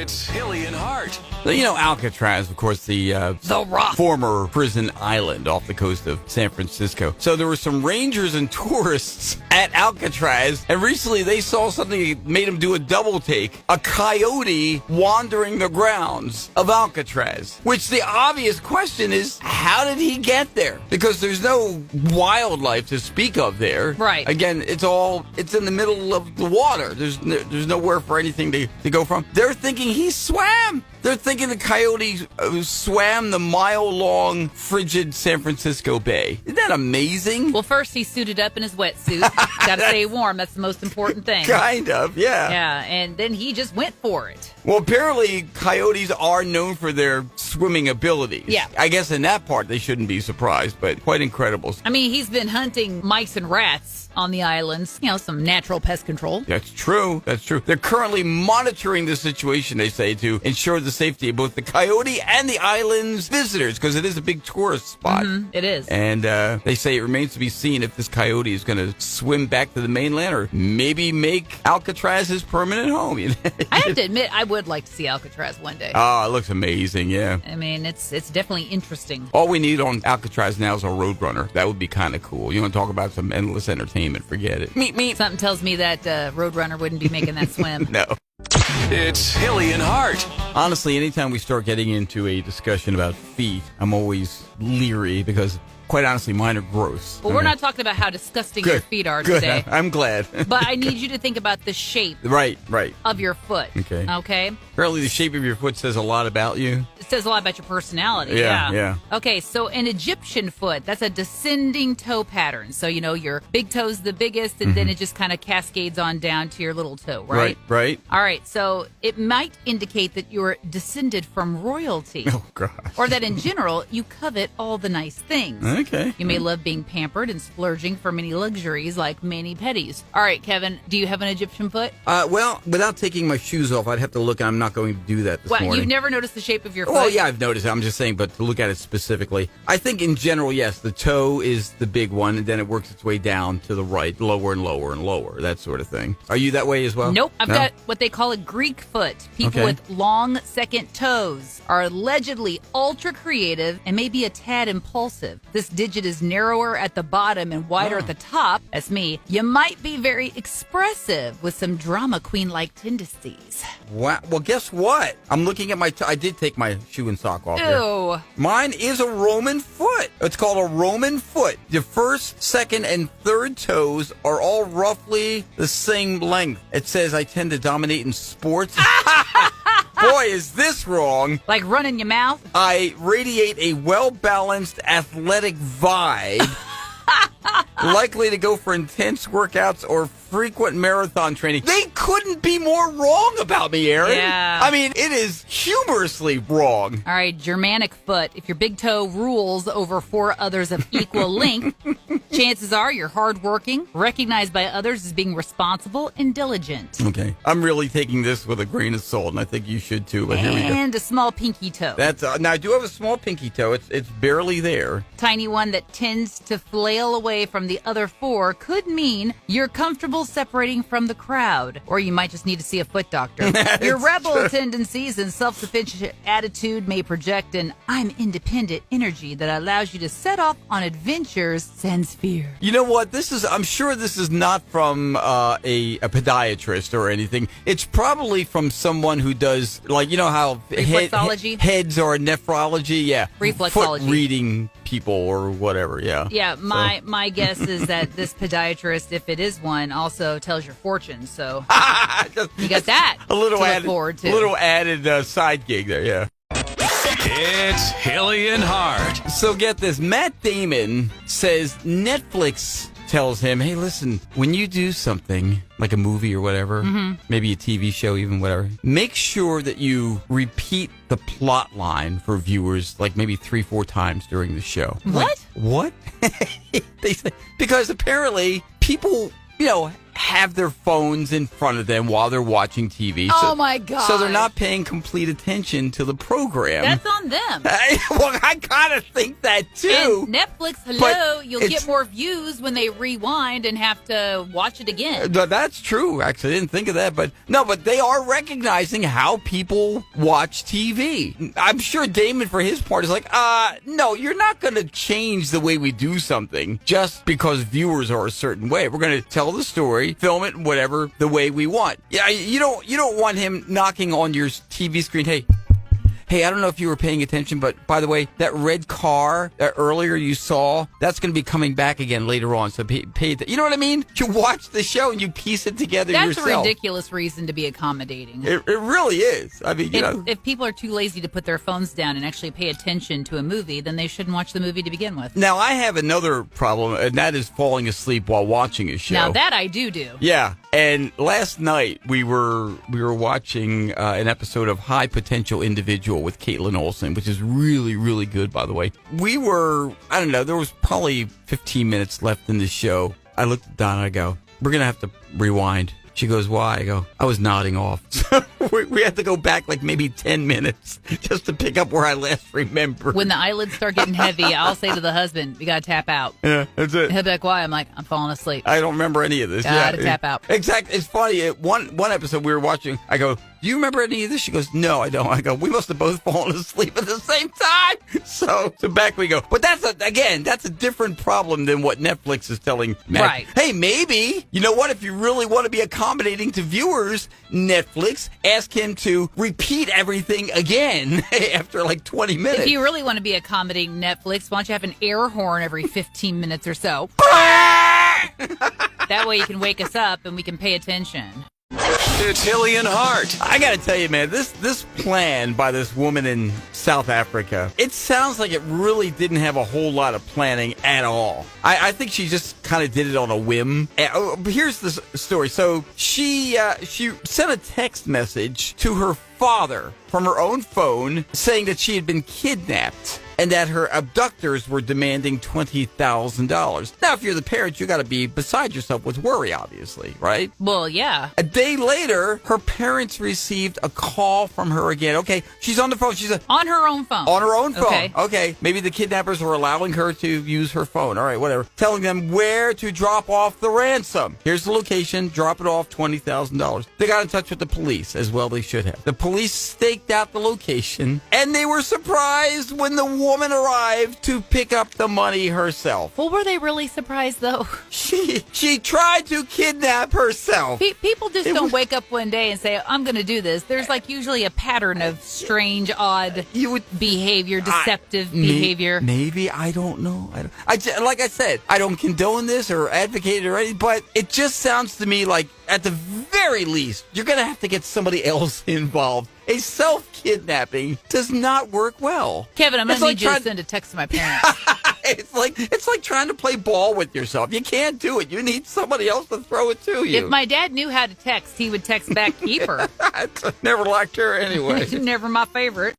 It's Hilly and Hart. You know, Alcatraz, of course, the Rock. former prison island off the coast of San Francisco. So there were some rangers and tourists at Alcatraz, and recently they saw something that made them do a double take. A coyote wandering the grounds of Alcatraz. Which the obvious question is, how did he get there? Because there's no wildlife to speak of there. Right. Again, it's in the middle of the water. There's nowhere for anything to go from. They're thinking he swam. They're thinking the coyote swam the mile-long, frigid San Francisco Bay. Isn't that amazing? Well, first he suited up in his wetsuit. Got to stay warm. That's the most important thing. Kind of, yeah. Yeah, and then he just went for it. Well, apparently coyotes are known for their swimming abilities. Yeah. I guess in that part they shouldn't be surprised, but quite incredible. I mean, he's been hunting mice and rats on the islands. You know, some natural pest control. That's true. That's true. They're currently monitoring the situation, they say, to ensure the safety of both the coyote and the island's visitors, because it is a big tourist spot. Mm-hmm, it is. And they say it remains to be seen if this coyote is going to swim back to the mainland or maybe make Alcatraz his permanent home. I have to admit, I would like to see Alcatraz one day. Oh, it looks amazing, yeah. I mean, it's definitely interesting. All we need on Alcatraz now is a Roadrunner. That would be kind of cool. You want to talk about some endless entertainment? Forget it. Meet. Something tells me that Roadrunner wouldn't be making that swim. No. It's Hilly and Hart. Honestly, anytime we start getting into a discussion about feet, I'm always leery because, quite honestly, mine are gross. Well, we're not talking about how disgusting your feet are Good. today. I'm glad. But I need you to think about the shape Right. of your foot. Okay. Apparently, the shape of your foot says a lot about you. It says a lot about your personality. Yeah. Okay, so an Egyptian foot, that's a descending toe pattern. So, you know, your big toe's the biggest, and then it just kind of cascades on down to your little toe, right? Right. All right, so it might indicate that you're descended from royalty. Oh, gosh. Or that in general, you covet all the nice things. Okay. You may love being pampered and splurging for many luxuries like mani-pedis. All right, Kevin, do you have an Egyptian foot? Well, without taking my shoes off, I'd have to look, and I'm not going to do that this morning. You've never noticed the shape of your foot? Well, yeah, I've noticed it. I'm just saying, but to look at it specifically, I think in general, yes, the toe is the big one, and then it works its way down to the right, lower and lower and lower, that sort of thing. Are you that way as well? Nope. I've got what they call a Greek foot. People with long second toes are allegedly ultra creative and maybe a tad impulsive. This digit is narrower at the bottom and wider at the top. That's me. You might be very expressive with some drama queen-like tendencies. Wow. Well, guess what? I'm looking at my toe. I did take my shoe and sock off here. Ew. Mine is a Roman foot. It's called a Roman foot. The first, second, and third toes are all roughly the same length. It says I tend to dominate in sports. Boy, is this wrong. Like running your mouth? I radiate a well-balanced athletic vibe. Likely to go for intense workouts or frequent marathon training. They couldn't be more wrong about me, Aaron. Yeah. I mean, it is humorously wrong. All right, Germanic foot. If your big toe rules over four others of equal length, chances are you're hardworking, recognized by others as being responsible and diligent. Okay. I'm really taking this with a grain of salt, and I think you should too, but here we go. And a small pinky toe. That's now, I do have a small pinky toe. It's barely there. Tiny one that tends to flail away from the other four could mean you're comfortable separating from the crowd, or you might just need to see a foot doctor. Your rebel tendencies and self-sufficient attitude may project an I'm independent energy that allows you to set off on adventures sans fear. You know what? I'm sure this is not from a podiatrist or anything. It's probably from someone who does, like, you know how reflexology? Heads are nephrology, yeah. Reflexology. Foot reading people or whatever, yeah. Yeah, my guess is that this podiatrist, if it is one, also tells your fortune. So you got that a little to added, look forward to. A little added side gig there, yeah. It's Hilly and Hart. So get this, Matt Damon says Netflix tells him, hey, listen, when you do something like a movie or whatever, maybe a TV show, even whatever, make sure that you repeat the plot line for viewers like maybe 3-4 times during the show. What? What? They say, because apparently people, have their phones in front of them while they're watching TV. Oh, my God. So they're not paying complete attention to the program. That's on them. Well, I kind of think that, too. And Netflix, hello, But you'll get more views when they rewind and have to watch it again. That's true. Actually, I didn't think of that. But they are recognizing how people watch TV. I'm sure Damon, for his part, is like, no, you're not going to change the way we do something just because viewers are a certain way. We're going to tell the story, film it, whatever, the way we want. Yeah, you don't want him knocking on your TV screen, Hey, I don't know if you were paying attention, but by the way, that red car that earlier you saw, that's going to be coming back again later on. So pay you know what I mean? You watch the show and you piece it together yourself. That's a ridiculous reason to be accommodating. It really is. I mean, if people are too lazy to put their phones down and actually pay attention to a movie, then they shouldn't watch the movie to begin with. Now, I have another problem, and that is falling asleep while watching a show. Now, that I do. Yeah. And last night we were watching an episode of High Potential Individual with Caitlin Olsen, which is really, really good, by the way. We were, I don't know, there was probably 15 minutes left in the show. I looked at Donna, I go, we're going to have to rewind. She goes, why? I go, I was nodding off. So we had to go back like maybe 10 minutes just to pick up where I last remembered. When the eyelids start getting heavy, I'll say to the husband, we got to tap out. Yeah, that's it. He'll be like, why? I'm like, I'm falling asleep. I don't remember any of this. Gotta tap out. Exactly. It's funny. One episode we were watching, I go, do you remember any of this? She goes, no, I don't. I go, we must have both fallen asleep at the same time. So back we go. But that's a different problem than what Netflix is telling Matt. Right. Hey, maybe, you know what? If you really want to be accommodating to viewers, Netflix, ask him to repeat everything again after like 20 minutes. If you really want to be accommodating Netflix, why don't you have an air horn every 15 minutes or so? That way you can wake us up and we can pay attention. It's Hilly and Hart. I gotta tell you, man, this plan by this woman in South Africa, it sounds like it really didn't have a whole lot of planning at all. I think she just kind of did it on a whim. Here's the story. So she sent a text message to her father from her own phone saying that she had been kidnapped and that her abductors were demanding $20,000. Now, if you're the parent, you got to be beside yourself with worry, obviously, right? Well, yeah. A day later, her parents received a call from her again. Okay, she's on the phone. She's on her own phone. On her own phone. Okay. Maybe the kidnappers were allowing her to use her phone. All right, whatever. Telling them where to drop off the ransom. Here's the location. Drop it off, $20,000. They got in touch with the police, as well they should have. The police staked out the location, and they were surprised when the woman arrived to pick up the money herself. Well, were they really surprised, though? She tried to kidnap herself. People just don't wake up one day and say, I'm going to do this. There's like usually a pattern of strange, odd behavior, deceptive behavior. Maybe, I don't know. Like I said, I don't condone this or advocate it or anything, but it just sounds to me like, at the very least, you're going to have to get somebody else involved. A self-kidnapping does not work well. Kevin, I'm going to need you to send a text to my parents. It's like trying to play ball with yourself. You can't do it. You need somebody else to throw it to you. If my dad knew how to text, he would text back, keep her. Never liked her anyway. Never my favorite.